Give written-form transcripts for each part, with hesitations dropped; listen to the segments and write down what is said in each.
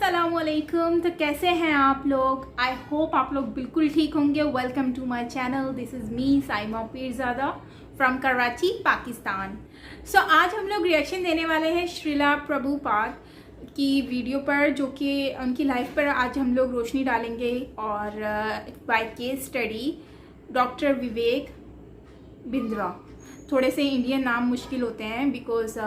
अस्सलामुअलैकुम। तो कैसे हैं आप लोग? आई होप आप लोग बिल्कुल ठीक होंगे। Welcome to my channel. This is me Saima Pirzada from Karachi, Pakistan. So आज हम लोग रिएक्शन देने वाले हैं श्रीला प्रभुपाद की वीडियो पर, जो कि उनकी लाइफ पर आज हम लोग रोशनी डालेंगे और by case study doctor Vivek Bindra. थोड़े से इंडियन नाम मुश्किल होते हैं बिकॉज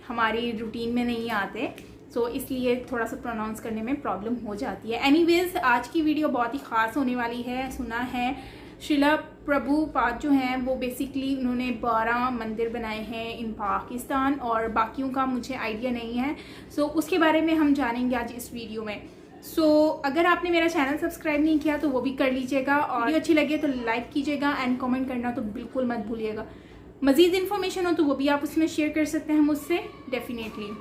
हमारी रूटीन में नहीं आते, सो इसलिए थोड़ा सा प्रोनाउंस करने में प्रॉब्लम हो जाती है। एनीवेज, आज की वीडियो बहुत ही ख़ास होने वाली है। सुना है श्रीला प्रभुपाद जो हैं वो बेसिकली उन्होंने 12 मंदिर बनाए हैं इन पाकिस्तान, और बाकियों का मुझे आइडिया नहीं है। सो उसके बारे में हम जानेंगे आज इस वीडियो में। अगर आपने मेरा चैनल सब्सक्राइब नहीं किया तो वो भी कर लीजिएगा, और वीडियो अच्छी लगे तो लाइक कीजिएगा एंड कमेंट करना तो बिल्कुल मत भूलिएगा। मज़ीद इन्फॉर्मेशन हो तो वो भी आप उसमें शेयर कर सकते हैं मुझसे डेफिनेटली।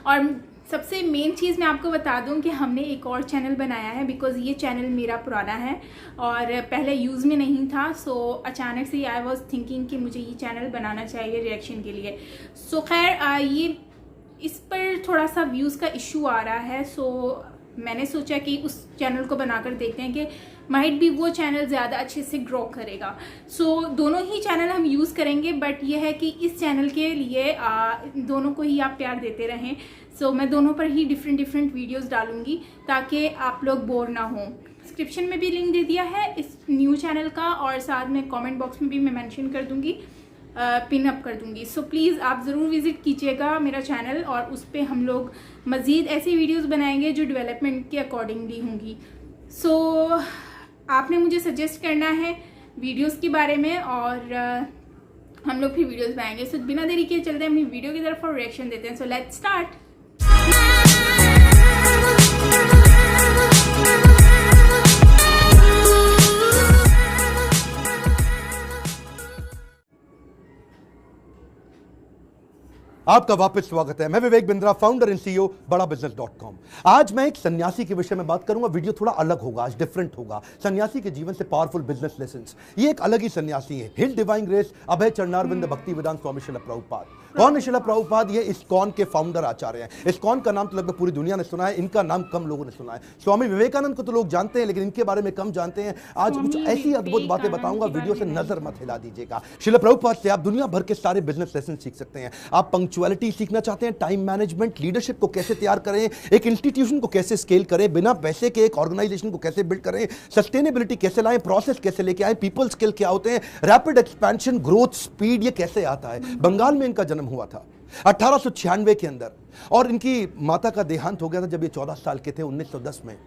और सबसे मेन चीज़ मैं आपको बता दूं कि हमने एक और चैनल बनाया है बिकॉज़ ये चैनल मेरा पुराना है और पहले यूज़ में नहीं था। अचानक से आई वाज थिंकिंग कि मुझे ये चैनल बनाना चाहिए रिएक्शन के लिए। खैर ये इस पर थोड़ा सा व्यूज़ का इशू आ रहा है। मैंने सोचा कि उस चैनल को बनाकर देखते हैं कि माइट भी वो चैनल ज़्यादा अच्छे से ग्रो करेगा। दोनों ही चैनल हम यूज़ करेंगे, बट ये है कि इस चैनल के लिए दोनों को ही आप प्यार देते रहें। मैं दोनों पर ही डिफरेंट वीडियोस डालूंगी ताकि आप लोग बोर ना हो। डिस्क्रिप्शन में भी लिंक दे दिया है इस न्यू चैनल का, और साथ में कमेंट बॉक्स में भी मैं मेंशन कर दूंगी, पिन अप कर दूंगी। प्लीज़ आप ज़रूर विज़िट कीजिएगा मेरा चैनल, और उस पर हम लोग मज़ीद ऐसी वीडियोस बनाएंगे जो डेवलपमेंट के अकॉर्डिंगली होंगी। आपने मुझे सजेस्ट करना है वीडियोस के बारे में और हम लोग फिर वीडियोस बनाएंगे। बिना देरी के चलते हैं अपनी वीडियो की तरफ और रिएक्शन देते हैं। Let's start. आपका वापस स्वागत है। मैं Vivek Bindra, founder and CEO बड़ा बिजनेस.com। आज मैं एक सन्यासी के विषय में बात करूंगा। वीडियो थोड़ा अलग होगा, आज डिफरेंट होगा। सन्यासी के जीवन से पावरफुल बिजनेस लेसन्स। ये एक अलग ही सन्यासी है। हिल डिवाइन ग्रेस अभय चरणारविंद भक्ति वेदांत स्वामी श्रीला प्रभुपाद। कौन है श्रीला प्रभुपाद? ये इस्कॉन के फाउंडर आचार्य हैं। इस्कॉन का नाम तो लगभग पूरी दुनिया ने सुना है, इनका नाम कम लोगों ने सुना है। स्वामी विवेकानंद को तो लोग जानते हैं, लेकिन इनके बारे में कम जानते हैं। आज कुछ ऐसी अद्भुत बातें बताऊंगा, वीडियो से नजर मत हिला दीजिएगा। श्रीला प्रभुपाद से आप दुनिया भर के सारे बिजनेस लेसन सीख सकते हैं। आप पंक्चुअलिटी सीखना चाहते हैं, टाइम मैनेजमेंट, लीडरशिप को कैसे तैयार करें, एक इंस्टीट्यूशन को कैसे स्केल करें, बिना पैसे के एक ऑर्गेनाइजेशन को कैसे बिल्ड करें, सस्टेनेबिलिटी कैसे लाएं, प्रोसेस कैसे लेके आए, पीपल स्किल क्या होते हैं, रैपिड एक्सपेंशन, ग्रोथ, स्पीड, ये कैसे आता है। बंगाल में इनका जन्म हुआ था 1896 के अंदर, और इनकी माता का देहांत हो गया था जब ये 14 साल के थे, 1910 में।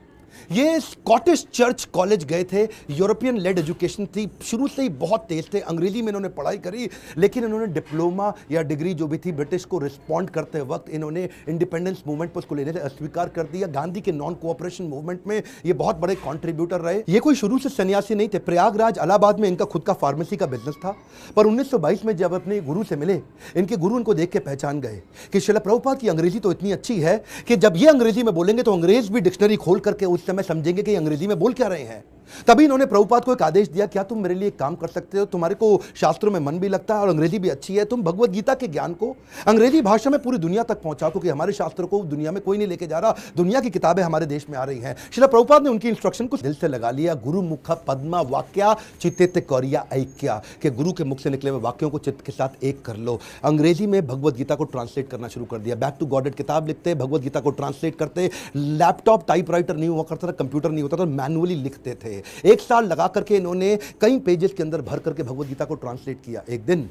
ये स्कॉटिश चर्च कॉलेज गए थे। यूरोपियन लेड एजुकेशन थी, शुरू से ही बहुत तेज थे। अंग्रेजी में इन्होंने पढ़ाई करी, लेकिन इन्होंने डिप्लोमा या डिग्री जो भी थी ब्रिटिश को रिस्पॉन्ड करते वक्त इन्होंने इंडिपेंडेंस मूवमेंट पर उसको लेने से अस्वीकार कर दिया। गांधी के नॉन कोऑपरेशन मूवमेंट में ये बहुत बड़े कॉन्ट्रीब्यूटर रहे। ये कोई शुरू से सन्यासी नहीं थे। प्रयागराज इलाहाबाद में इनका खुद का फार्मेसी का बिजनेस था, पर 1922 में जब अपने गुरु से मिले, इनके गुरु इनको देख के पहचान गए कि श्रीला प्रभुपाद की अंग्रेजी तो इतनी अच्छी है कि जब ये अंग्रेजी में बोलेंगे तो अंग्रेज भी डिक्शनरी खोल करके उस समय समझेंगे कि अंग्रेजी में बोल क्या रहे हैं। तभी इन्होंने प्रभुपाद को एक आदेश दिया, क्या तुम मेरे लिए एक काम कर सकते हो? तुम्हारे को शास्त्रों में मन भी लगता है और अंग्रेजी भी अच्छी है, तुम भगवत गीता के ज्ञान को अंग्रेजी भाषा में पूरी दुनिया तक पहुंचाओ, क्योंकि हमारे शास्त्रों को दुनिया में कोई नहीं लेके जा रहा। दुनिया की किताबें हमारे देश में आ रही हैं। श्रीला प्रभुपाद ने उनकी इंस्ट्रक्शन को दिल से लगा लिया। गुरु मुख पद्मा वाक्या चित्त कौरिया ऐक्या, के गुरु के मुख से निकले हुए वाक्यों को चित्त के साथ एक कर लो। अंग्रेजी में भगवत गीता को ट्रांसलेट करना शुरू कर दिया। बैक टू गॉडेड किताब लिखते, भगवत गीता को ट्रांसलेट करते। लैपटॉप टाइपराइटर नहीं हुआ करता था, कंप्यूटर नहीं होता था, मैनुअली लिखते थे। एक साल लगा करके इन्होंने कई पेजेस के अंदर भर करके भगवत गीता को ट्रांसलेट किया। एक दिन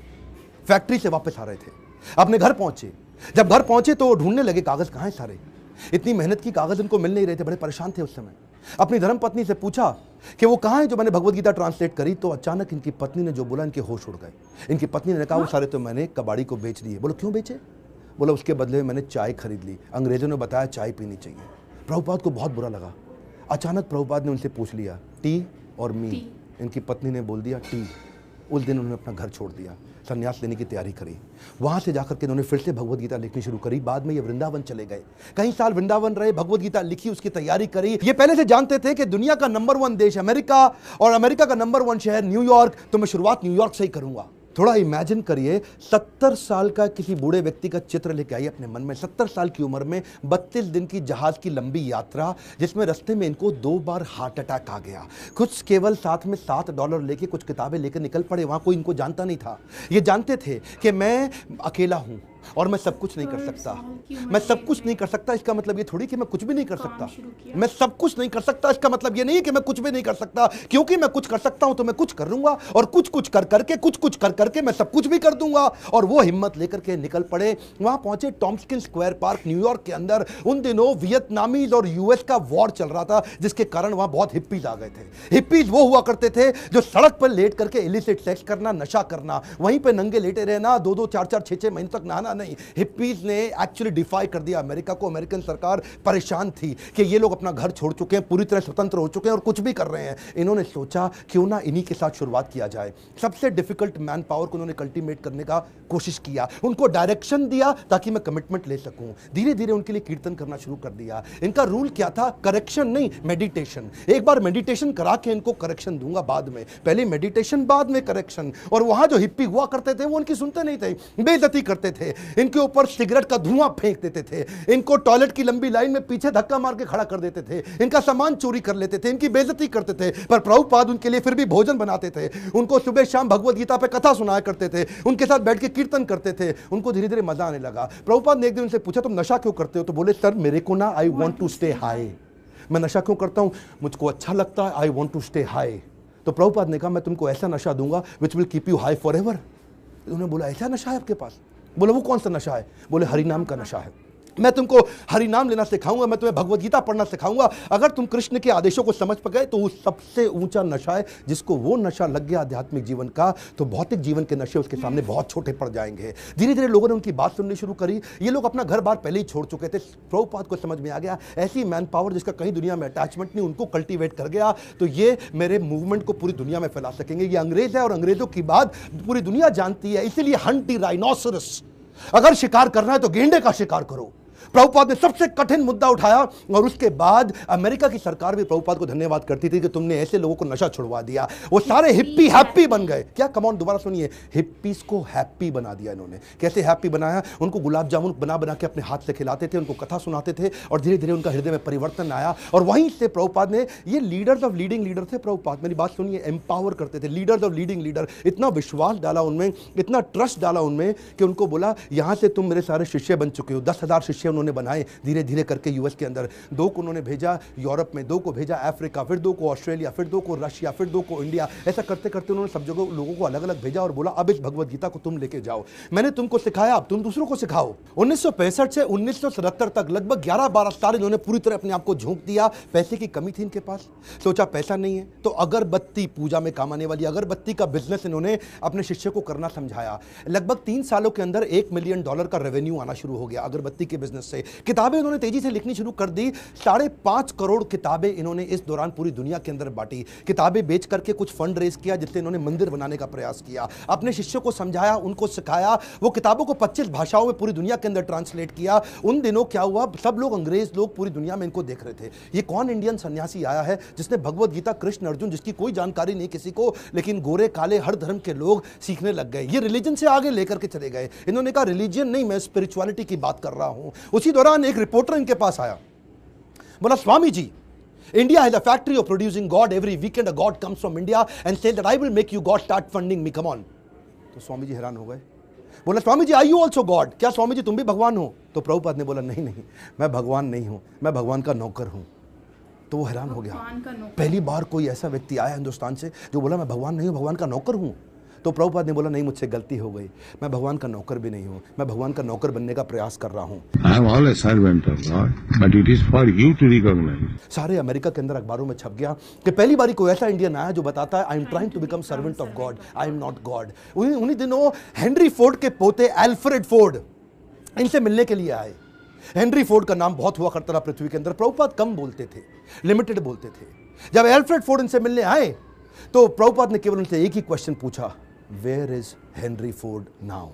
फैक्ट्री से वापस आ रहे थे, अपने घर पहुंचे। जब घर पहुंचे तो ढूंढने लगे कागज कहां हैं सारे। इतनी मेहनत की, कागज इनको मिल नहीं रहे थे, बड़े परेशान थे उस समय। अपनी धर्मपत्नी से पूछा कि वो कहां है जो मैंने भगवत गीता ट्रांसलेट करी, तो अचानक इनकी पत्नी ने जो बोला, इनके होश उड़ गए। इनकी पत्नी ने कहा वो सारे तो मैंने कबाड़ी को बेच दिए। बोलो क्यों बेचे? बोला उसके बदले में मैंने चाय खरीद ली, अंग्रेजों ने बताया चाय पीनी चाहिए। प्रभुपाद को बहुत बुरा लगा। अचानक प्रभुपाद ने उनसे पूछ लिया टी और मी। इनकी पत्नी ने बोल दिया टी। उस दिन उन्होंने अपना घर छोड़ दिया, संन्यास लेने की तैयारी करी। वहां से जाकर के इन्होंने फिर से भगवत गीता लिखनी शुरू करी। बाद में ये वृंदावन चले गए, कई साल वृंदावन रहे, भगवत गीता लिखी, उसकी तैयारी करी। ये पहले से जानते थे कि दुनिया का नंबर 1 देश अमेरिका और अमेरिका का नंबर 1 शहर न्यूयॉर्क, तो मैं शुरुआत न्यूयॉर्क से ही करूंगा। थोड़ा इमेजिन करिए, 70 साल का किसी बूढ़े व्यक्ति का चित्र लेके आइए अपने मन में। 70 साल की उम्र में 32 दिन की जहाज की लंबी यात्रा, जिसमें रास्ते में इनको 2 बार हार्ट अटैक आ गया। कुछ केवल साथ में $7 लेके कुछ किताबें लेकर निकल पड़े। वहां कोई इनको जानता नहीं था। ये जानते थे कि मैं अकेला हूं और मैं सब कुछ नहीं कर सकता। मैं सब कुछ नहीं कर सकता इसका मतलब ये थोड़ी कि मैं कुछ भी नहीं कर सकता। मैं सब कुछ नहीं कर सकता इसका मतलब ये नहीं कि मैं कुछ भी नहीं कर सकता, क्योंकि मैं कुछ कर सकता हूं तो मैं कुछ कर लूंगा, और कुछ कुछ कर करके मैं सब कुछ भी कर दूंगा। और वो हिम्मत लेकर के निकल पड़े। वहां पहुंचे टॉम्स्किन स्क्वायर पार्क न्यूयॉर्क के अंदर। उन दिनों वियतनामीज और यूएस का वॉर चल रहा था, जिसके कारण वहां बहुत हिप्पीज आ गए थे। हिप्पीज वो हुआ करते थे जो सड़क पर लेट करके इलिसिट सेक्स करना, नशा करना, वहीं पे नंगे लेटे रहना, 2-2, 4-4, 6-6 महीने तक नहाना नहीं। हिप्पीज ने एक्चुअली डिफाई कर दिया अमेरिका को। अमेरिकन सरकार परेशान थी कि ये लोग अपना घर छोड़ चुके हैं, पूरी तरह स्वतंत्र हो चुके हैं और कुछ भी कर रहे हैं। इन्होंने सोचा क्यों ना इन्हीं के साथ शुरुआत किया जाए। सबसे डिफिकल्ट मैन पावर को उन्होंने कल्टीवेट करने का कोशिश किया, उनको डायरेक्शन दिया ताकि मैं कमिटमेंट ले सकूं। धीरे धीरे उनके लिए कीर्तन करना शुरू कर दिया। इनका रूल क्या था? करेक्शन नहीं, मेडिटेशन। एक बार मेडिटेशन करा के इनको करेक्शन दूंगा बाद में, पहले मेडिटेशन बाद में करेक्शन। और वहां जो हिप्पी हुआ करते थे वो उनकी सुनते नहीं थे, बेइज्जती करते थे, इनके ऊपर सिगरेट का धुआं फेंक देते थे, इनको टॉयलेट की लंबी लाइन में पीछे धक्का मार के खड़ा कर देते थे, इनका सामान चोरी कर लेते थे, इनकी बेइज्जती करते थे। पर प्रभुपाद उनके लिए फिर भी भोजन बनाते थे, उनको सुबह शाम भगवत गीता पे कथा सुनाया करते थे, उनके साथ बैठ के कीर्तन करते थे। उनको धीरे धीरे मजा आने लगा। प्रभुपाद ने एक दिन उनसे पूछा, तुम नशा क्यों करते हो? तो बोले, सर मेरे को ना I want to stay high. मैं नशा क्यों करता हूं? मुझको अच्छा लगता है, I want to stay high. तो प्रभुपाद ने कहा, मैं तुमको ऐसा नशा दूंगा which will keep you high forever. उन्होंने बोला, ऐसा नशा है आपके पास? बोले, वो कौन सा नशा है? बोले, हरिनाम का नशा है। मैं तुमको हरिनाम लेना सिखाऊंगा, मैं तुम्हें भगवत गीता पढ़ना सिखाऊंगा। अगर तुम कृष्ण के आदेशों को समझ पाए तो वो सबसे ऊंचा नशा है। जिसको वो नशा लग गया आध्यात्मिक जीवन का, तो भौतिक जीवन के नशे उसके सामने बहुत छोटे पड़ जाएंगे। धीरे धीरे लोगों ने उनकी बात सुननी शुरू करी। ये लोग अपना घर बार पहले ही छोड़ चुके थे। प्रभुपाद को समझ में आ गया, ऐसी मैन पावर जिसका कहीं दुनिया में अटैचमेंट नहीं, उनको कल्टीवेट कर गया तो ये मेरे मूवमेंट को पूरी दुनिया में फैला सकेंगे। ये अंग्रेज है और अंग्रेजों की बात पूरी दुनिया जानती है, इसीलिए हंट द राइनोसरस। अगर शिकार करना है तो गेंडे का शिकार करो। प्रभुपाद ने सबसे कठिन मुद्दा उठाया और उसके बाद अमेरिका की सरकार भी प्रभुपाद को धन्यवाद करती थी कि तुमने ऐसे लोगों को नशा छुड़वा दिया। वो सारे हिप्पी हैप्पी बन गए। क्या? कम ऑन, दोबारा सुनिए, हिप्पीज को हैप्पी बना दिया इन्होंने। कैसे हैप्पी बनाया? उनको गुलाब जामुन बना बना के अपने हाथ से खिलाते थे, उनको कथा सुनाते थे और धीरे धीरे उनका हृदय में परिवर्तन आया। और वहीं से प्रभुपाद ने, ये लीडर्स ऑफ लीडिंग लीडर थे प्रभुपाद, मेरी बात सुनिए, एम्पावर करते थे, लीडर्स ऑफ लीडिंग लीडर। इतना विश्वास डाला उनमें, इतना ट्रस्ट डाला उनमें कि उनको बोला, यहां से तुम मेरे सारे शिष्य बन चुके हो। 10,000 शिष्य उन्होंने बनाए धीरे धीरे करके यूएस के अंदर। 2 को उन्होंने भेजा यूरोप में, 2 को भेजा अफ्रीका, फिर 2 को ऑस्ट्रेलिया, फिर 2 को रशिया, फिर 2 को इंडिया। ऐसा करते करते उन्होंने सब जगह लोगों को अलग अलग भेजा और बोला, अब इस भगवत गीता को तुम लेके जाओ। मैंने तुमको सिखाया, अब तुम दूसरों को सिखाओ। 1965 से 1977 तक लगभग 11-12 साल इन्होंने पूरी तरह अपने आप को झोंक दिया। पैसे की कमी थी इनके पास, सोचा पैसा नहीं है तो अगरबत्ती, पूजा में काम आने वाली अगरबत्ती का बिजनेस इन्होंने अपने शिष्य को करना समझाया। लगभग 3 सालों के अंदर $1 मिलियन का रेवेन्यू आना शुरू हो गया अगरबत्ती के बिजनेस से। किताबें इन्होंने तेजी से लिखनी शुरू कर दी। 5.5 करोड़ किताबें इन्होंने इस दौरान पूरी दुनिया के अंदर बांटी। किताबें बेच करके कुछ फंड रेज किया, जिससे इन्होंने मंदिर बनाने का प्रयास किया। अपने शिष्यों को समझाया, उनको सिखाया। वो किताबों को 25 भाषाओं में पूरी दुनिया के अंदर ट्रांसलेट किया। उन दिनों क्या हुआ, सब लोग, अंग्रेज लोग पूरी दुनिया में इनको देख रहे थे। ये कौन इंडियन सन्यासी आया है जिसने भगवत गीता, कृष्ण अर्जुन, जिसकी कोई जानकारी नहीं किसी को, लेकिन गोरे काले हर धर्म के लोग सीखने लग गए। ये रिलीजन से आगे लेकर के चले गए। इन्होंने कहा, रिलीजन नहीं, मैं स्पिरिचुअलिटी की बात कर रहा हूं। उसी दौरान एक रिपोर्टर इनके पास आया, बोला, Swami ji, India has a factory of producing God. Every weekend a God comes from India and says that I will make you God, start funding me, come on. तो स्वामी जी हैरान हो गए। बोला, Swami ji, are you also God? क्या स्वामी जी तुम भी भगवान हो? तो प्रभुपाद ने बोला, नहीं नहीं, मैं भगवान नहीं हूं, मैं भगवान का नौकर हूं। तो वो हैरान हो गया। पहली बार कोई ऐसा व्यक्ति आया हिंदुस्तान से जो बोला, मैं भगवान नहीं हूं, भगवान का नौकर हूं। तो प्रभुपाद ने बोला, नहीं, मुझसे गलती हो गई, मैं भगवान का नौकर भी नहीं हूं, मैं भगवान का नौकर बनने का प्रयास कर रहा हूं। I am all a servant of God, but it is for you to recognize. सारे अमेरिका के अंदर अखबारों में छप गया कि पहली बारी कोई ऐसा इंडियन आया जो बताता है, I am trying to become servant of God, I am not God. उन्हीं दिनों हेनरी फोर्ड के पोते अल्फ्रेड फोर्ड इनसे मिलने के लिए आए। हेनरी फोर्ड का नाम बहुत हुआ करता था पृथ्वी के अंदर। प्रभुपाद कम बोलते थे, लिमिटेड बोलते थे। जब अल्फ्रेड फोर्ड इनसे मिलने आए तो प्रभुपाद ने केवल उनसे एक ही क्वेश्चन पूछा, where is Henry Ford now?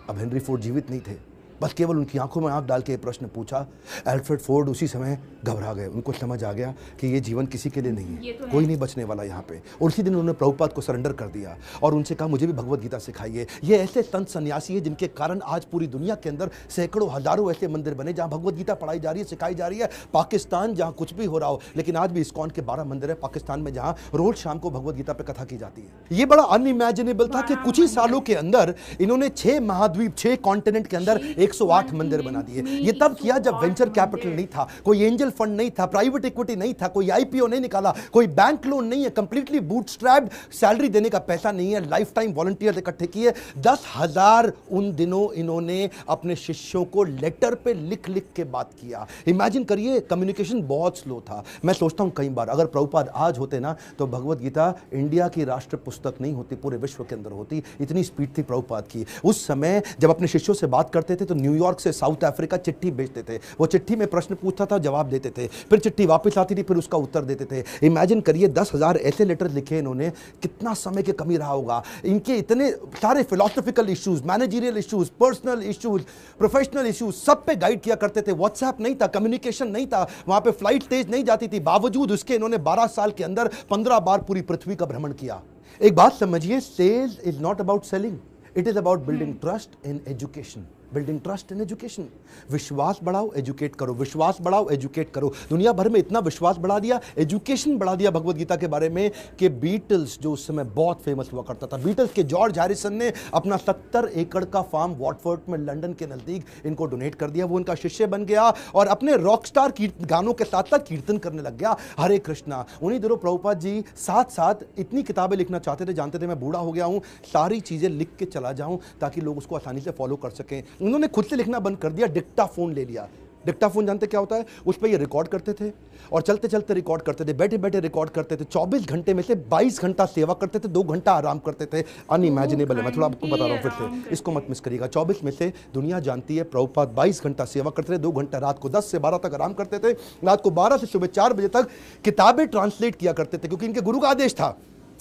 अब हेनरी फोर्ड जीवित नहीं थे, बस केवल उनकी आंखों में आंख डाल के प्रश्न पूछा। अल्फ्रेड फोर्ड उसी समय घबरा गए, उनको समझ आ गया कि ये जीवन किसी के लिए नहीं है, कोई नहीं बचने वाला यहाँ पे। और उसी दिन उन्होंने प्रभुपाद को सरेंडर कर दिया और उनसे कहा मुझे भी भगवत गीता सिखाइए। ये ऐसे संत सन्यासी है जिनके कारण आज पूरी दुनिया के अंदर सैकड़ों हजारों ऐसे मंदिर बने जहाँ भगवत गीता पढ़ाई जा रही है, सिखाई जा रही है। पाकिस्तान जहाँ कुछ भी हो रहा हो, लेकिन आज भी इस्कॉन के 12 मंदिर है पाकिस्तान में जहाँ रोज शाम को भगवत गीता पे कथा की जाती है। ये बड़ा अनइमेजिनेबल था कि कुछ ही सालों के अंदर इन्होंने 6 महाद्वीप 6 कॉन्टिनेंट के अंदर 108 मंदिर बना दिए। ये तब किया जब वेंचर कैपिटल नहीं था, कोई एंजल फंड नहीं था, प्राइवेट इक्विटी नहीं था, कोई आईपीओ नहीं निकाला, कोई बैंक लोन नहीं है, कंप्लीटली बूटस्ट्रैप्ड, सैलरी देने का पैसा नहीं है, लाइफ टाइम वॉलंटियर्स इकट्ठे किए। 10,000 उन दिनों इन्होंने अपने शिष्यों को लेटर पे लिख लिख के बात किया। इमेजिन करिए, कम्युनिकेशन बहुत स्लो था। मैं सोचता हूं कई बार अगर प्रभुपाद आज होते ना तो भगवत गीता इंडिया की राष्ट्र पुस्तक नहीं होती, पूरे विश्व के अंदर होती। इतनी स्पीड थी प्रभुपाद की। उस समय जब अपने शिष्यों से बात करते थे तो न्यूयॉर्क से साउथ अफ्रीका चिट्ठी भेजते थे। वो चिट्ठी में प्रश्न पूछता था, जवाब देते थे, फिर चिट्ठी वापस आती थी, फिर उसका उत्तर देते थे। इमेजिन करिए 10,000 ऐसे लेटर लिखे इन्होंने, कितना समय की कमी रहा होगा। इनके इतने सारे philosophical issues, managerial issues, personal issues, professional issues, सब पे गाइड किया करते थे। व्हाट्सएप नहीं था, कम्युनिकेशन नहीं था, वहां पे फ्लाइट तेज नहीं जाती थी। बावजूद उसके इन्होंने 12 साल के अंदर 15 बार पूरी पृथ्वी का भ्रमण किया। एक बात समझिए, sales is not about selling, it is about building trust in education. Building trust in education. विश्वास बढ़ाओ, एजुकेट करो, विश्वास बढ़ाओ, एजुकेट करो। दुनिया भर में इतना विश्वास बढ़ा दिया, एजुकेशन बढ़ा दिया भगवत गीता के बारे में कि बीटल्स जो उस समय बहुत फेमस हुआ करता था, बीटल्स के जॉर्ज हैरिसन ने अपना 70 एकड़ का फार्म वॉटफोर्ड में लंदन के नजदीक इनको डोनेट कर दिया। वो उनका शिष्य बन गया और अपने रॉकस्टार गानों के साथ साथ कीर्तन करने लग गया, हरे कृष्णा। उन्हीं दिनों प्रभुपाद जी साथ साथ इतनी किताबें लिखना चाहते थे, जानते थे मैं बूढ़ा हो गया हूं, सारी चीजें लिख के चला जाऊं ताकि लोग उसको आसानी से फॉलो कर सकें। उन्होंने खुद से लिखना बंद कर दिया, डिक्टाफोन ले लिया। डिक्टाफोन जानते क्या होता है? उस पर ये रिकॉर्ड करते थे और चलते चलते रिकॉर्ड करते थे, बैठे बैठे रिकॉर्ड करते थे। 24 घंटे में से 22 घंटा सेवा करते थे, 2 घंटा आराम करते थे। अनइमेजिनेबल है, मैं थोड़ा आपको बता रहा हूँ फिर से, इसको मत मिस करिएगा। 24 में से दुनिया जानती है प्रभुपाद 22 घंटा सेवा करते थे, 2 घंटा रात को 10 से 12 तक आराम करते थे, रात को 12 से सुबह 4 बजे तक किताबें ट्रांसलेट किया करते थे, क्योंकि इनके गुरु का आदेश था।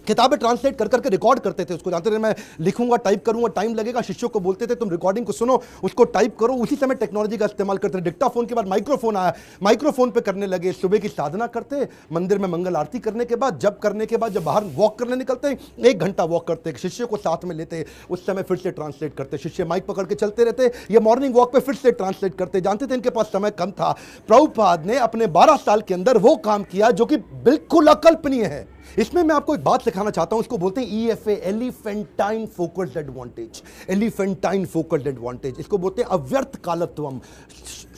किताबें ट्रांसलेट कर करके रिकॉर्ड करते थे उसको, जानते थे मैं लिखूंगा, टाइप करूंगा, टाइम लगेगा। शिष्यों को बोलते थे तुम रिकॉर्डिंग को सुनो, उसको टाइप करो। उसी समय टेक्नोलॉजी का इस्तेमाल करते थे। डिक्टाफोन के बाद माइक्रोफोन आया, माइक्रोफोन पे करने लगे। सुबह की साधना करते, मंदिर में मंगल आरती करने के बाद, जब करने के बाद जब बाहर वॉक करने निकलते, 1 घंटा वॉक करते, शिष्य को साथ में लेते, उस समय फिर से ट्रांसलेट करते। शिष्य माइक पकड़ के चलते रहते, ये मॉर्निंग वॉक पे फिर से ट्रांसलेट करते। जानते थे इनके पास समय कम था। प्रभुपाद ने अपने 12 साल के अंदर वो काम किया जो कि बिल्कुल अकल्पनीय है। इसमें मैं आपको एक बात सिखाना चाहता हूं, इसको बोलते हैं EFA, elephantine focused advantage. Elephantine focused advantage, इसको बोलते हैं अव्यर्थ कालत्वम।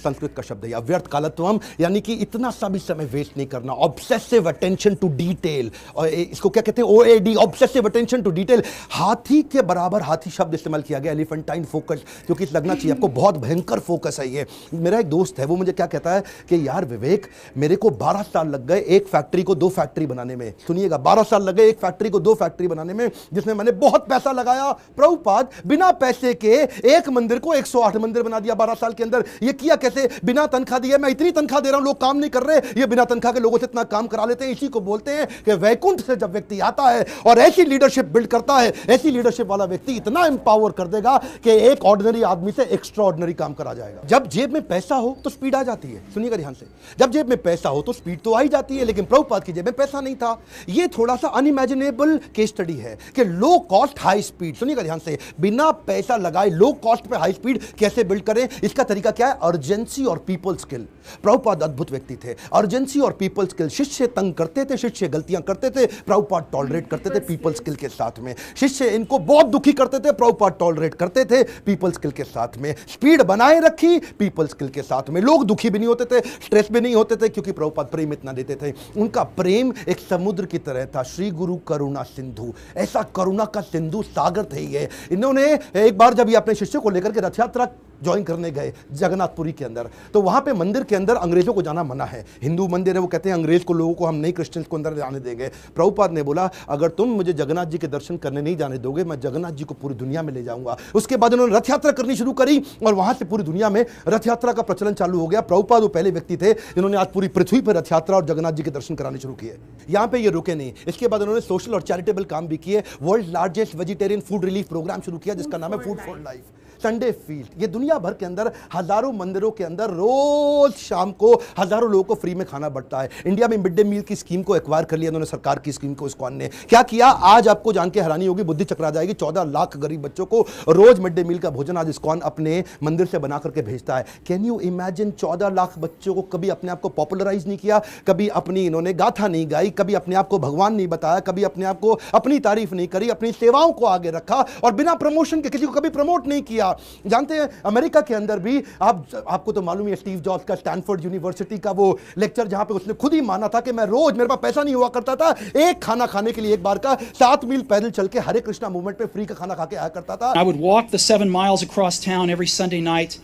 संस्कृत का शब्द है अव्यर्थ कालत्वम, यानी कि इतना सा भी समय वेस्ट नहीं करना। ऑब्सेसिव अटेंशन टू डिटेल, और इसको क्या कहते हैं? OAD, obsessive attention to detail. हाथी के बराबर हाथी शब्द इस्तेमाल किया गया, एलिफेंटाइन फोकस, क्योंकि लगना चाहिए आपको बहुत भयंकर फोकस है ये। मेरा एक दोस्त है, वो मुझे क्या कहता है कि यार विवेक, मेरे को 12 साल लग गए एक फैक्ट्री को 2 फैक्ट्री बनाने में। सुनिएगा, 12 साल लग गए एक फैक्ट्री को 2 फैक्ट्री बनाने में, जिसमें मैंने बहुत पैसा लगाया। प्रभुपाद बिना पैसे के एक मंदिर को 108 मंदिर बना दिया 12 साल के अंदर। ये किया कैसे? बिना तनख्वाह दिए। मैं इतनी तनख्वाह दे रहा हूं, लोग काम नहीं कर रहे, ये बिना तनख्वाह के लोगों से इतना काम करा लेते हैं। इसी को बोलते हैं कि वैकुंठ से जब व्यक्ति आता है और ऐसी लीडरशिप बिल्ड करता है, ऐसी लीडरशिप वाला व्यक्ति इतना एम्पावर कर देगा कि एक ऑर्डिनरी आदमी से एक्स्ट्रा ऑर्डिनरी काम करा जाएगा। जब जेब में पैसा हो तो स्पीड आ जाती है। सुनिएगा ध्यान से, जब जेब में पैसा हो तो स्पीड तो आ ही जाती है, लेकिन प्रभुपाद की जेब में पैसा नहीं था। ये थोड़ा सा अनइमेजिनेबल केस स्टडी है कि लो कॉस्ट हाई स्पीड। सुनिएगा ध्यान से, बिना पैसा लगाए लो कॉस्ट पे हाई स्पीड कैसे बिल्ड करें? इसका तरीका क्या है? अर्जेंसी और पीपल स्किल। प्रभुपाद अद्भुत व्यक्ति थे। अर्जेंसी और पीपल स्किल। शिष्य तंग करते थे, शिष्य गलतियां करते थे, प्रभुपाद टॉलरेट करते थे पीपल स्किल के साथ में। शिष्य इनको बहुत दुखी करते थे, प्रभुपाद टॉलरेट करते थे पीपल स्किल के साथ में। स्पीड बनाए रखी पीपल स्किल के साथ में। लोग दुखी भी नहीं होते थे, स्ट्रेस भी नहीं होते थे, क्योंकि प्रभुपाद प्रेम इतना देते थे। उनका प्रेम एक समुद्र की तरह था। श्री गुरु करुणा सिंधु, ऐसा करुणा का सिंधु सागर थे ये। इन्होंने एक बार जब ये अपने शिष्य को लेकर के रथ यात्रा ज्वाइन करने गए जगन्नाथपुरी के अंदर, तो वहां पे मंदिर के अंदर अंग्रेजों को जाना मना है। हिंदू मंदिर है, वो कहते हैं अंग्रेज को, लोगों को हम नहीं, क्रिश्चियंस को अंदर जाने देंगे। प्रभुपाद ने बोला अगर तुम मुझे जगन्नाथ जी के दर्शन करने नहीं जाने दोगे, मैं जगन्नाथ जी को पूरी दुनिया में ले जाऊंगा। उसके बाद उन्होंने रथ यात्रा करनी शुरू करी और वहां से पूरी दुनिया में रथ यात्रा का प्रचलन चालू हो गया। प्रभुपाद वो पहले व्यक्ति थे जिन्होंने आज पूरी पृथ्वी पर रथ यात्रा और जगन्नाथ जी के दर्शन कराने शुरू किए। यहां पे ये रुके नहीं, इसके बाद उन्होंने सोशल और चैरिटेबल काम भी किए। World largest vegetarian food relief program शुरू किया जिसका नाम है food for life. Sunday feast. ये दुनिया भर के अंदर हजारों मंदिरों के अंदर रोज शाम को हजारों लोगों को फ्री में खाना बढ़ता है। इंडिया में मिड डे मील की स्कीम को एक्वायर कर लिया उन्होंने, सरकार की स्कीम को इस्कॉन ने क्या किया, आज आपको जान के हैरानी होगी, बुद्धि चकरा जाएगी। 14 लाख गरीब बच्चों को रोज मिड डे मील का भोजन आज इस्कॉन अपने मंदिर से बना करके भेजता है। कैन यू इमेजिन 14 लाख बच्चों को कभी अपने आप को पॉपुलराइज नहीं किया, कभी अपनी इन्होंने गाथा नहीं गाई, कभी अपने आप को भगवान नहीं बताया, कभी अपने आप को अपनी तारीफ नहीं करी, अपनी सेवाओं को आगे रखा और बिना प्रमोशन के किसी को कभी प्रमोट नहीं किया। जानते हैं अमेरिका के अंदर भी आपको तो मालूम है स्टीव जॉब्स का स्टैनफोर्ड यूनिवर्सिटी का वो लेक्चर जहां पे उसने खुद ही माना था कि मैं रोज, मेरे पास पैसा नहीं हुआ करता था, एक खाना खाने के लिए एक बार का 7 मील पैदल चल के हरे कृष्णा मूवमेंट में फ्री का खाना खा के आया करता था। I would walk the 7 miles across town every Sunday night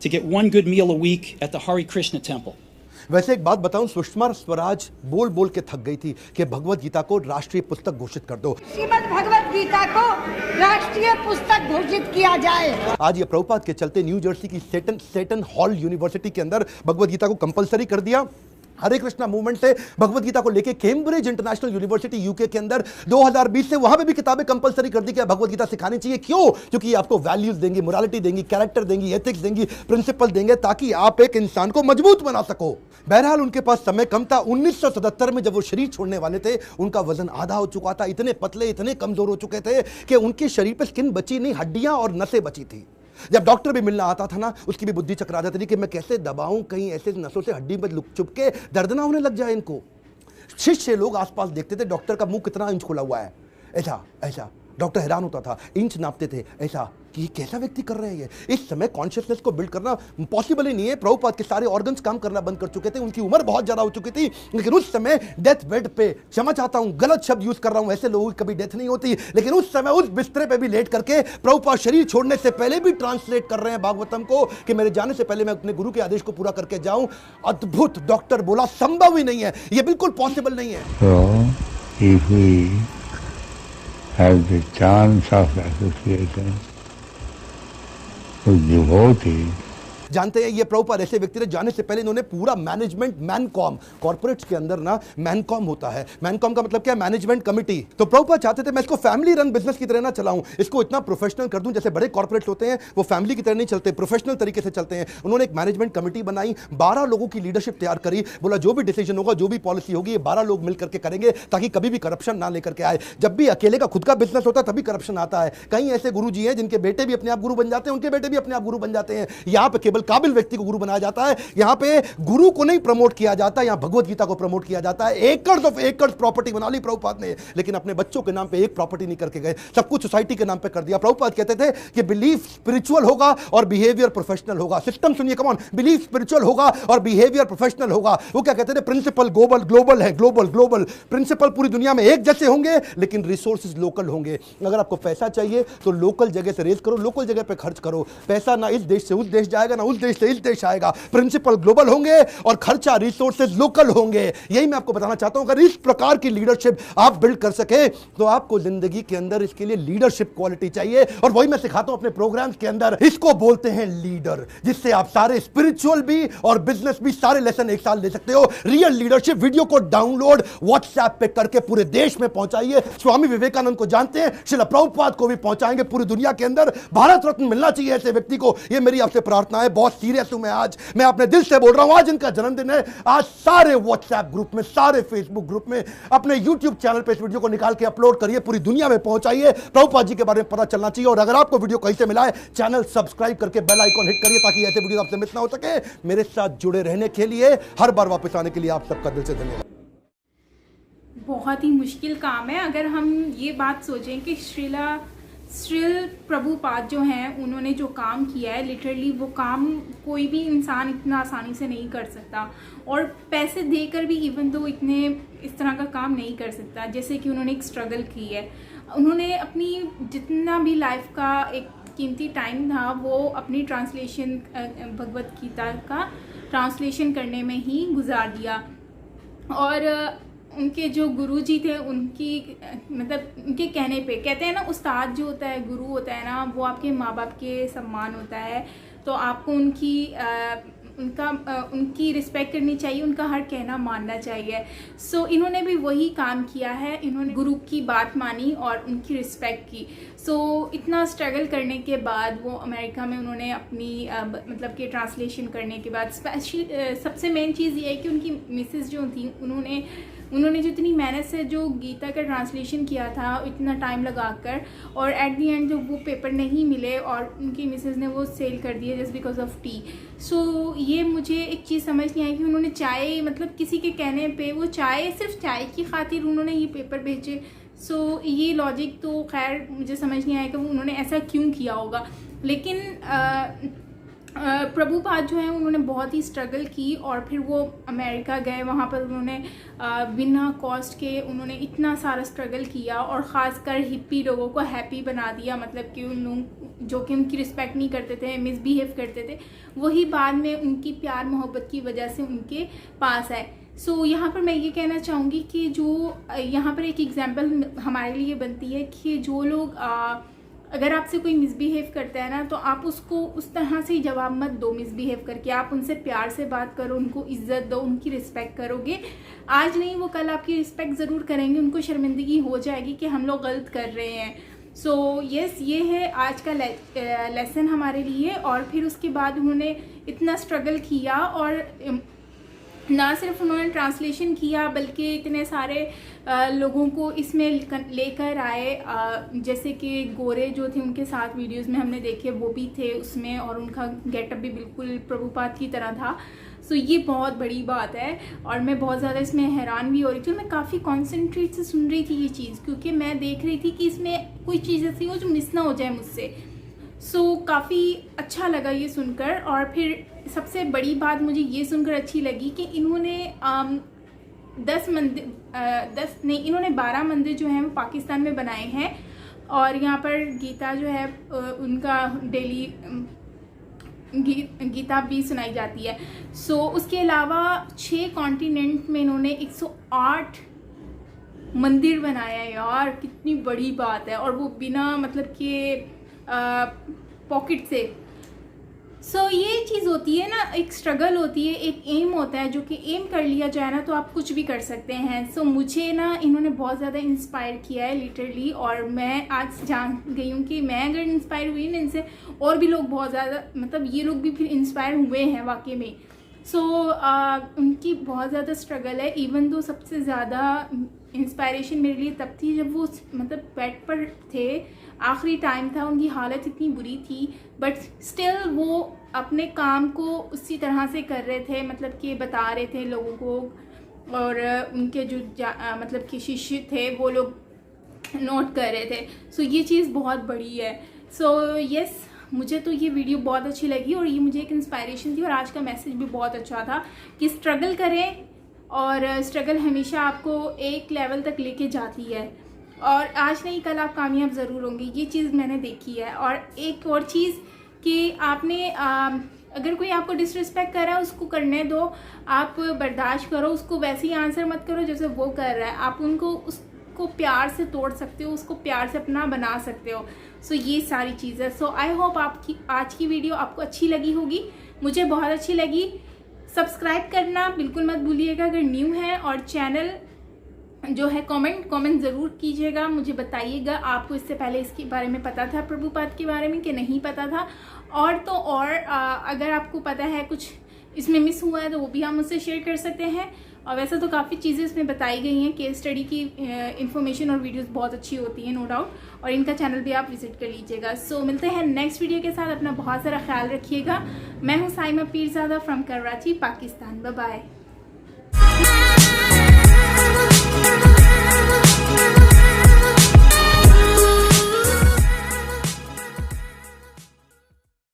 to get one good meal a week at the Hare Krishna temple. वैसे एक बात बताऊं, सुषमा स्वराज बोल बोल के थक गई थी कि भगवत गीता को राष्ट्रीय पुस्तक घोषित कर दो, श्रीमद् भगवत गीता को राष्ट्रीय पुस्तक घोषित किया जाए। आज ये प्रभुपाद के चलते न्यू जर्सी की सेटन हॉल यूनिवर्सिटी के अंदर भगवत गीता को कंपलसरी कर दिया। हरे कृष्णा मूवमेंट से भगवत गीता को लेके कैम्ब्रिज इंटरनेशनल यूनिवर्सिटी यूके के अंदर 2020 से वहां पे भी किताबें कंपलसरी कर दी कि भगवत गीता सिखानी चाहिए। क्यों? क्योंकि ये आपको वैल्यूज देंगी, मोरालिटी देंगी, कैरेक्टर देंगी, एथिक्स देंगी, प्रिंसिपल देंगे, ताकि आप एक इंसान को मजबूत बना सको। बहरहाल उनके पास समय कम था। 1977 में जब वो शरीर छोड़ने वाले थे, उनका वजन आधा हो चुका था, इतने पतले, इतने कमजोर हो चुके थे कि उनके शरीर पे स्किन बची नहीं, हड्डियां और नसें बची थी। जब डॉक्टर भी मिलना आता था ना, उसकी भी बुद्धि चकरा जाती थी कि मैं कैसे दबाऊं, कहीं ऐसे नसों से हड्डी में चुप के दर्द ना होने लग जाए इनको। शिष्य लोग आसपास देखते थे डॉक्टर का मुंह कितना इंच खुला हुआ है, ऐसा ऐसा। डॉक्टर हैरान होता था, इंच नापते थे ऐसा कि कैसा व्यक्ति कर रहे हैं ये। इस समय कॉन्शियसनेस को बिल्ड करना पॉसिबल ही नहीं है। प्रभुपाद के सारे ऑर्गन्स काम करना बंद कर चुके थे, उनकी उम्र बहुत ज्यादा हो चुकी थी, लेकिन उस समय डेथ बेड पे, क्षमा चाहता हूं गलत शब्द यूज कर रहा हूं, ऐसे लोगों की कभी डेथ नहीं होती, लेकिन उस समय उस बिस्तरे पे भी लेट करके प्रभुपाद शरीर छोड़ने से पहले भी ट्रांसलेट कर रहे हैं भागवतम को कि मेरे जाने से पहले मैं अपने गुरु के आदेश को पूरा करके जाऊं। अद्भुत। डॉक्टर बोला संभव ही नहीं है, ये बिल्कुल पॉसिबल नहीं है। So, if we have the chance of association with devotees, जानते हैं ये प्रभुपाद ऐसे व्यक्ति थे, जाने से पहले इन्होंने पूरा मैनेजमेंट, मैनकॉम, कॉर्पोरेट्स के अंदर ना मैनकॉम होता है, मैनकॉम का मतलब क्या है, मैनेजमेंट कमिटी। तो प्रभुपाद चाहते थे मैं इसको फैमिली रन बिजनेस की तरह ना चलाऊं, इसको इतना प्रोफेशनल कर दूं, जैसे बड़े कॉर्पोरेट्स होते हैं वो फैमिली की तरह नहीं चलते, प्रोफेशनल तरीके से चलते हैं। उन्होंने एक मैनेजमेंट कमिटी बनाई, 12 लोगों की लीडरशिप तैयार करी, बोला जो भी डिसीजन होगा, जो भी पॉलिसी होगी, ये 12 लोग मिलकर के करेंगे ताकि कभी भी करप्शन ना लेकर के आए। जब भी अकेले का खुद का बिजनेस होता है तभी करप्शन आता है। कई ऐसे गुरु जी हैं जिनके बेटे भी अपने आप गुरु बन जाते हैं, उनके बेटे भी अपने आप गुरु बन जाते हैं। यहां पे केवल काबिल व्यक्ति को गुरु बनाया जाता है, यहां पे गुरु को नहीं प्रमोट किया जाता, यहां भगवत गीता को प्रमोट किया जाता है। एकर्स ऑफ एकर्स प्रॉपर्टी बना ली प्रभुपाद ने, लेकिन अपने बच्चों के नाम पे एक प्रॉपर्टी नहीं करके गए, सब कुछ सोसाइटी के नाम पे कर दिया। प्रभुपाद कहते थे कि बिलीफ स्पिरिचुअल होगा और बिहेवियर प्रोफेशनल होगा। सिस्टम सुनिए, कम ऑन, बिलीफ स्पिरिचुअल होगा और बिहेवियर प्रोफेशनल होगा। वो क्या कहते थे, प्रिंसिपल ग्लोबल है, ग्लोबल प्रिंसिपल पूरी दुनिया में एक जैसे होंगे, लेकिन रिसोर्सेज लोकल होंगे। अगर आपको पैसा चाहिए तो लोकल जगह से रेज करो, लोकल जगह पे खर्च करो। पैसा ना इस देश से उस देश जाएगा, ना उस देश से इस देश आएगा। प्रिंसिपल ग्लोबल होंगे और खर्चा, रिसोर्सेज लोकल होंगे। यही मैं आपको बताना चाहता हूं। अगर इस प्रकार की लीडरशिप आप बिल्ड कर सके तो आपको जिंदगी के अंदर इसके लिए लीडरशिप क्वालिटी चाहिए, और वही मैं सिखाता हूं अपने प्रोग्राम्स के अंदर। इसको बोलते हैं लीडर, जिससे आप सारे स्पिरिचुअल भी और बिजनेस भी सारे लेसन एक साल ले सकते हो। रियल लीडरशिप वीडियो को डाउनलोड व्हाट्सएप पे करके पूरे देश में पहुंचाइए। स्वामी विवेकानंद को जानते हैं, श्रील प्रभुपाद को भी पहुंचाएंगे पूरी दुनिया के अंदर। भारत रत्न मिलना चाहिए ऐसे व्यक्ति को, ये मेरी आपसे प्रार्थना है। बहुत सीरियस हूं मैं आज, मैं अपने दिल से बोल रहा हूं। आज इनका जन्मदिन है, आज सारे व्हाट्सएप ग्रुप में, सारे फेसबुक ग्रुप में, अपने यूट्यूब चैनल पे इस वीडियो को निकाल के अपलोड करिए, पूरी दुनिया में पहुंचाइए। प्रभुपाद जी के बारे में पता चलना चाहिए। और अगर आपको वीडियो कहीं से मिला है, चैनल सब्सक्राइब करके बेल आइकॉन हिट करिए ताकि ऐसे वीडियो आपसे मिस ना हो सके। मेरे साथ जुड़े रहने के लिए, हर बार वापस आने के लिए आप सबका दिल से धन्यवाद। बहुत ही मुश्किल काम है। अगर हम ये बात सोचें कि श्रील प्रभुपाद जो हैं, उन्होंने जो काम किया है, लिटरली वो काम कोई भी इंसान इतना आसानी से नहीं कर सकता, और पैसे देकर भी इवन तो इतने इस तरह का काम नहीं कर सकता जैसे कि उन्होंने एक स्ट्रगल की है। उन्होंने अपनी जितना भी लाइफ का एक कीमती टाइम था वो अपनी ट्रांसलेशन, भगवत गीता का ट्रांसलेशन करने में ही गुजार दिया। और उनके जो गुरुजी थे, उनकी मतलब उनके कहने पे, कहते हैं ना उस्ताद जो होता है, गुरु होता है ना, वो आपके माँ बाप के सम्मान होता है। तो आपको उनकी रिस्पेक्ट करनी चाहिए, उनका हर कहना मानना चाहिए। सो इन्होंने भी वही काम किया है, इन्होंने गुरु की बात मानी और उनकी रिस्पेक्ट की। सो इतना स्ट्रगल करने के बाद वो अमेरिका में उन्होंने अपनी मतलब कि ट्रांसलेशन करने के बाद सबसे मेन चीज़ ये है कि उनकी मिसेस जो थी उन्होंने जितनी मेहनत से जो गीता का ट्रांसलेशन किया था इतना टाइम लगाकर, और एट दी एंड जब वो पेपर नहीं मिले और उनकी मिसेस ने वो सेल कर दिया जस्ट बिकॉज ऑफ टी। सो ये मुझे एक चीज़ समझ नहीं आई कि उन्होंने चाय मतलब किसी के कहने पे वो सिर्फ चाय की खातिर उन्होंने ये पेपर भेजे। सो ये लॉजिक तो खैर मुझे समझ नहीं आया कि उन्होंने ऐसा क्यों किया होगा। लेकिन प्रभुपाद जो है उन्होंने बहुत ही स्ट्रगल की और फिर वो अमेरिका गए, वहाँ पर उन्होंने बिना कॉस्ट के उन्होंने इतना सारा स्ट्रगल किया और ख़ासकर हिप्पी लोगों को हैप्पी बना दिया। मतलब कि उन लोग जो कि उनकी रिस्पेक्ट नहीं करते थे, मिसबिहेव करते थे, वही बाद में उनकी प्यार मोहब्बत की वजह से उनके पास आए। सो यहाँ पर मैं ये कहना चाहूँगी कि जो यहाँ पर एक एग्जाम्पल हमारे लिए बनती है कि जो लोग अगर आपसे कोई मिसबिहेव करता है ना तो आप उसको उस तरह से ही जवाब मत दो मिसबिहेव करके, आप उनसे प्यार से बात करो, उनको इज्जत दो, उनकी रिस्पेक्ट करोगे, आज नहीं वो कल आपकी रिस्पेक्ट ज़रूर करेंगे, उनको शर्मिंदगी हो जाएगी कि हम लोग गलत कर रहे हैं। सो यस, ये है आज का लेसन हमारे लिए। और फिर उसके बाद उन्होंने इतना स्ट्रगल किया और ना सिर्फ उन्होंने ट्रांसलेशन किया बल्कि इतने सारे लोगों को इसमें लेकर आए, जैसे कि गोरे जो थे उनके साथ वीडियोस में हमने देखे वो भी थे उसमें, और उनका गेटअप भी बिल्कुल प्रभुपाद की तरह था। सो ये बहुत बड़ी बात है और मैं बहुत ज़्यादा इसमें हैरान भी हो रही थी। मैं काफ़ी कॉन्सेंट्रेट से सुन रही थी ये चीज़, क्योंकि मैं देख रही थी कि इसमें कोई चीज़ ऐसी हो जो मिस ना हो जाए मुझसे। सो काफ़ी अच्छा लगा ये सुनकर। और फिर सबसे बड़ी बात मुझे ये सुनकर अच्छी लगी कि इन्होंने 12 मंदिर जो हैं वो पाकिस्तान में बनाए हैं, और यहाँ पर गीता जो है उनका डेली गीता भी सुनाई जाती है। सो उसके अलावा 6 कॉन्टिनेंट में इन्होंने 108 मंदिर बनाया है। यार कितनी बड़ी बात है, और वो बिना मतलब कि पॉकेट से। सो ये चीज़ होती है ना, एक स्ट्रगल होती है, एक एम होता है, जो कि एम कर लिया जाए ना तो आप कुछ भी कर सकते हैं। सो मुझे ना इन्होंने बहुत ज़्यादा इंस्पायर किया है लिटरली, और मैं आज जान गई हूँ कि मैं अगर इंस्पायर हुई ना इनसे, और भी लोग बहुत ज़्यादा मतलब ये लोग भी फिर इंस्पायर हुए हैं वाकई में। सो उनकी बहुत ज़्यादा स्ट्रगल है। इवन दो सबसे ज़्यादा इंस्पायरेशन मेरे लिए तब थी जब वो मतलब बेड पर थे, आखिरी टाइम था, उनकी हालत इतनी बुरी थी, बट स्टिल वो अपने काम को उसी तरह से कर रहे थे, मतलब कि बता रहे थे लोगों को, और उनके जो मतलब कि शिष्य थे वो लोग नोट कर रहे थे। सो ये चीज़ बहुत बड़ी है। सो यस, मुझे तो ये वीडियो बहुत अच्छी लगी और ये मुझे एक इंस्पायरेशन थी, और आज का मैसेज भी बहुत अच्छा था कि स्ट्रगल करें, और स्ट्रगल हमेशा आपको एक लेवल तक लेके जाती है, और आज नहीं कल आप कामयाब ज़रूर होंगे। ये चीज़ मैंने देखी है। और एक और चीज़ कि आपने अगर कोई आपको डिसरिस्पेक्ट कर रहा है उसको करने दो, आप बर्दाश्त करो, उसको वैसे ही आंसर मत करो जैसे वो कर रहा है। आप उसको प्यार से तोड़ सकते हो, उसको प्यार से अपना बना सकते हो। सो ये सारी चीज़ है। सो आई होप आपकी आज की वीडियो आपको अच्छी लगी होगी, मुझे बहुत अच्छी लगी। सब्सक्राइब करना बिल्कुल मत भूलिएगा अगर न्यू है, और चैनल जो है कमेंट ज़रूर कीजिएगा, मुझे बताइएगा आपको इससे पहले इसके बारे में पता था, प्रभुपाद के बारे में, कि नहीं पता था। और तो और अगर आपको पता है कुछ इसमें मिस हुआ है तो वो भी आप मुझसे शेयर कर सकते हैं। और वैसे तो काफ़ी चीज़ें इसमें बताई गई हैं, केस स्टडी की इन्फॉर्मेशन और वीडियोस बहुत अच्छी होती हैं नो डाउट, और इनका चैनल भी आप विजिट कर लीजिएगा। सो मिलते हैं नेक्स्ट वीडियो के साथ, अपना बहुत सारा ख्याल रखिएगा। मैं हूँ Saima Pirzada from Karachi, Pakistan. Bye bye.